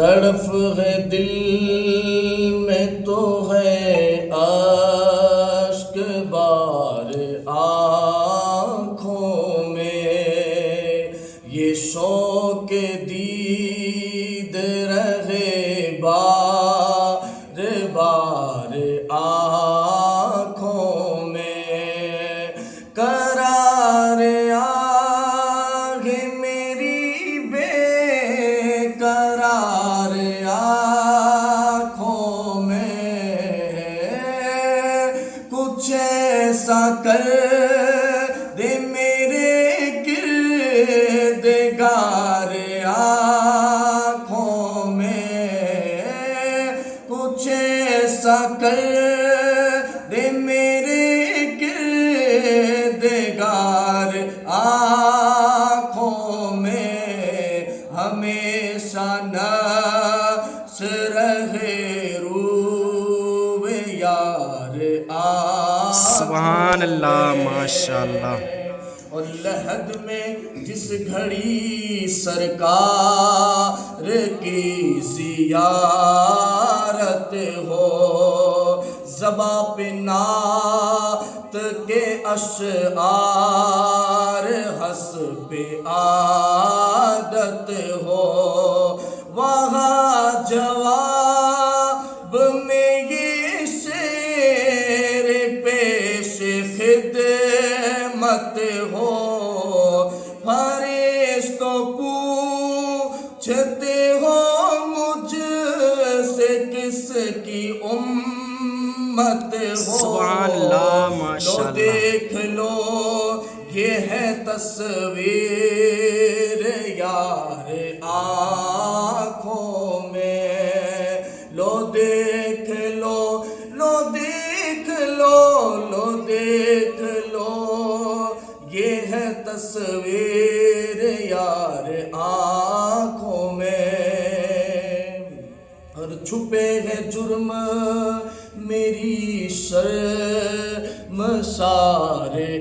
تڑف ہے دل میں تو ہے اشک بار آنکھوں میں، یہ شوق دید رہے بار بار آنکھوں میں، قرار آہ میری بے قرار آنکھوں میں، کچھ ایسا کر دے میرے کردگار آنکھوں میں، کچھ ایسا کر دے میرے کردگار آنکھوں میں، ہمیشہ نقش رہے روح یار سبحان آنکھوں اللہ، میں، ماشاءاللہ۔ اور لحد میں جس گھڑی سرکار کی زیارت ہو، زباں پہ نعت کے اشعار حسب عادت ہو، وہاں جواب میں یہ شعر پیش خدمت ہو، فرشتوں پوچھتے ہو مجھ سے کس کی امت ہو، سبحان اللہ، لو ماشاءاللہ۔ دیکھ لو یہ ہے تصویر یار آنکھوں میں، لو دیکھ لو، لو دیکھ لو، لو دیکھ لو یہ ہے تصویر یار آنکھوں میں، اور چھپے ہے جرم میری شرمسار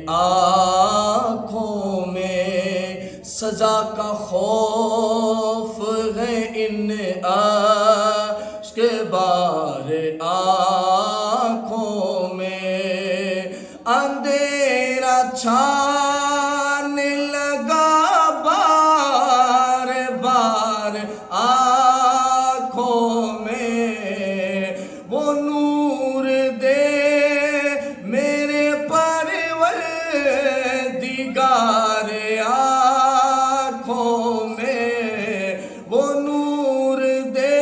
آنکھوں میں، سزا کا خوف ہے ان اشک بار آنکھوں میں، اندھیرا چھانے لگا بار بار آنکھوں میں، وہ نور دے میرے پروردگار آنکھوں میں، وہ نور دے،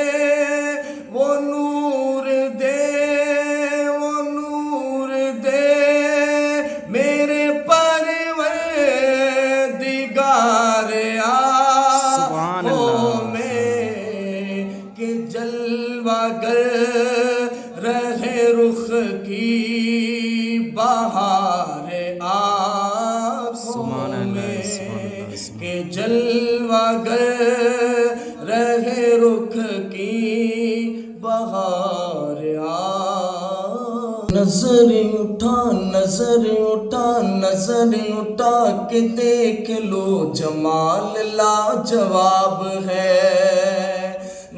وہ نور دے، وہ نور دے میرے پروردگار سبحان آنکھوں اللہ۔ میں، کہ جلوہ گر رہے رخ کی بہار سبحان آنکھوں اللہ، میں، سبحان اللہ، کہ سبحان جلوہ گر رہے رخ کی بہار نظر اٹھا، نظر اٹھا، نظر اٹھا کے دیکھ لو جمال لاجواب ہے،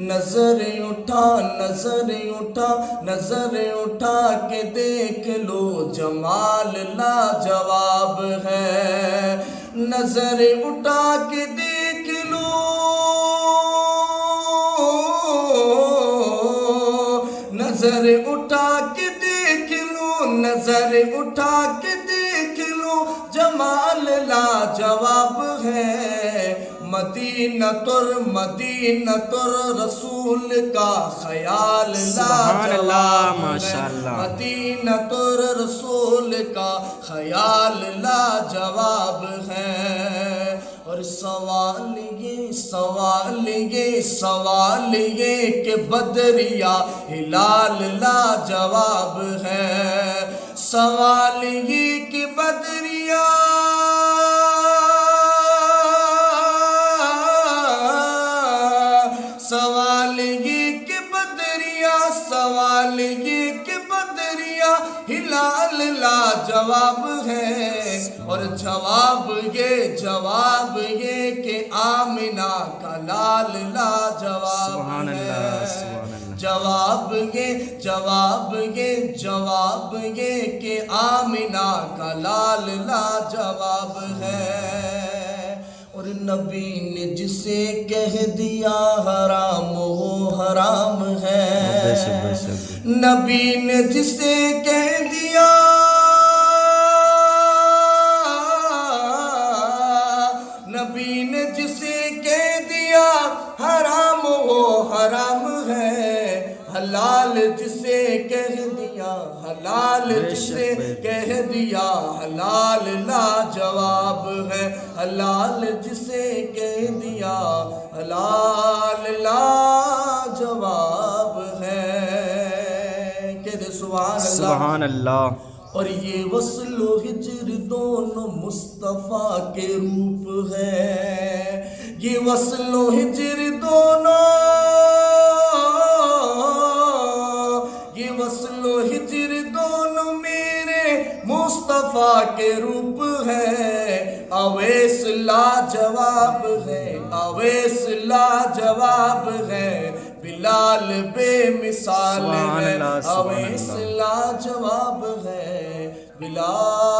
نظر اٹھا، نظر اٹھا، نظر اٹھا کے دیکھ لو جمال لاجواب ہے، نظر اٹھا کے دیکھ لو، نظر اٹھا کے دیکھ لو، نظر اٹھا کے دیکھ لو جمال لاجواب ہے، مدینہ رسول کا خیال سبحان اللہ، لاجواب ہے، ماشاءاللہ۔ مدینہ رسول کا خیال لاجواب ہے، اور سوال یہ کہ بدریا ہلال لاجواب ہے، سوال یہ کہ بدریا سوال یہ کہ بدریا، سوال یہ کہ بدریا دریا ہلال لاجواب ہے، اور جواب یہ کہ آمنہ کا لال لاجواب سبحان ہے۔ اللہ، سبحان اللہ۔ جواب یہ کہ آمنہ کا لال لاجواب ہے۔ اور نبی نے جسے کہہ دیا حرام وہ حرام ہے، بے شک بے شک۔ نبی نے جسے کہہ دیا حرام وہ حرام ہے، حلال جسے کہہ دیا حلال جسے کہہ دیا حلال لاجواب ہے، حلال جسے کہہ دیا حلال لاجواب ہے۔ کہہ دے سبحان اللہ، سبحان اللہ۔ اور یہ وصل و ہجر دونوں مصطفیٰ کے روپ ہے، یہ وصل و ہجر دونوں، یہ وصل و ہجر دونوں میرے مصطفیٰ کے روپ ہے۔ اویس لاجواب ہے، اویس لاجواب ہے، بلال بے مثال ہے، اویس لاجواب ہے، بلال